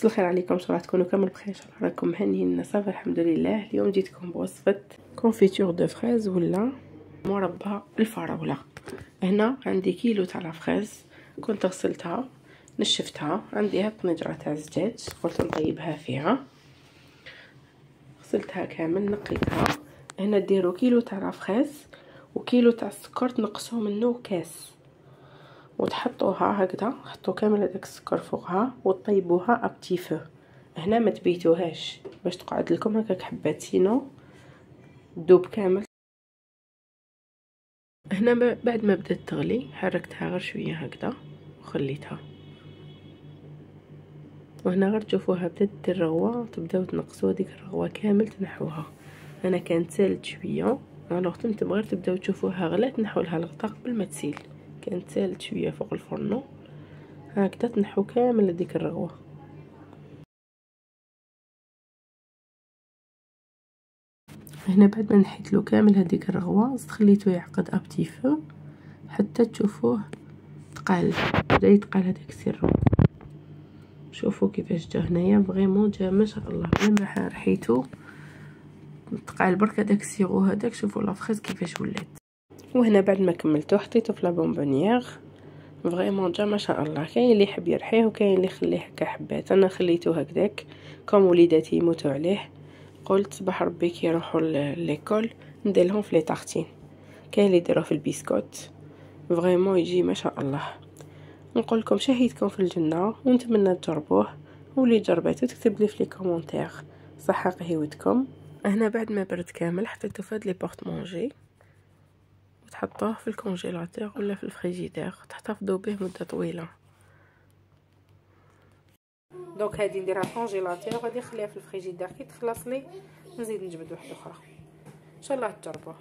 مساء الخير عليكم، ان شاء الله تكونوا كامل بخير، ان شاء الله راكم مهنيين صافي الحمد لله. اليوم جيتكم بوصفه كونفيتور دو فريز ولا مربى الفراوله. هنا عندي كيلو تاع الفريز، كنت غسلتها نشفتها، عندي هاد طنجره تاع زجاج قلت نطيبها فيها، غسلتها كامل نقيتها. هنا ديروا كيلو تاع الفريز وكيلو تاع السكر، تنقصوا منه كاس وتحطوها هكذا، حطوا كامل هذاك السكر فوقها وطيبوها ابتي فو. هنا ما تبيتوهاش باش تقعد لكم هكاك حبات، سينو دوب كامل. هنا بعد ما بدات تغلي حركتها غير شويه هكذا وخليتها، وهنا غير تشوفوها بدات دير رغوه، تبداو تنقصوا هذيك الرغوه كامل تنحوها. انا كانت سالت شويه، الوغ نتوما غير تبداو تشوفوها غلات تنحوا لها الغطاء قبل ما تسيل. كانت سالت شويه فوق الفرن هكذا، تنحو كامل هذيك الرغوه. هنا بعد ما نحيت له كامل هذيك الرغوه خليته يعقد ابتي فو حتى تشوفوه تقال، بدا يتقال هذاك السيرو. شوفوا كيفاش جا هنايا، فريمون جا ما شاء الله بلا ما رحيتو تقال برك هذاك السيرو هذاك. شوفوا لافريز كيفاش ولات. وهنا بعد ما كملته حطيته في لا بونبونيير، فريمون جا ما شاء الله. كاين اللي يحب يرحيه وكاين اللي يخليه هكا حبات، انا خليته هكذاك كوم وليداتي يموتوا عليه. قلت صباح ربي كي يروحوا ليكول ندير لهم في لي طارتين. كاين اللي يديروه في البسكوت، فريمون يجي ما شاء الله. نقول لكم شهيتكم في الجنه ونتمنى تجربوه، واللي جربته تكتب لي في لي كومونتير صحه قهوتكم. هنا بعد ما برد كامل حطيته في هاد لي بورت مونجي وتحطوه في الكونجيلاتور ولا في الفريجيدير تحتفظوا به مده طويله. دونك هادي نديرها في الكونجيلاتور وغادي نخليها في الفريجيدير، كي تخلص لي نزيد نجبد واحده اخرى. ان شاء الله تجربوه.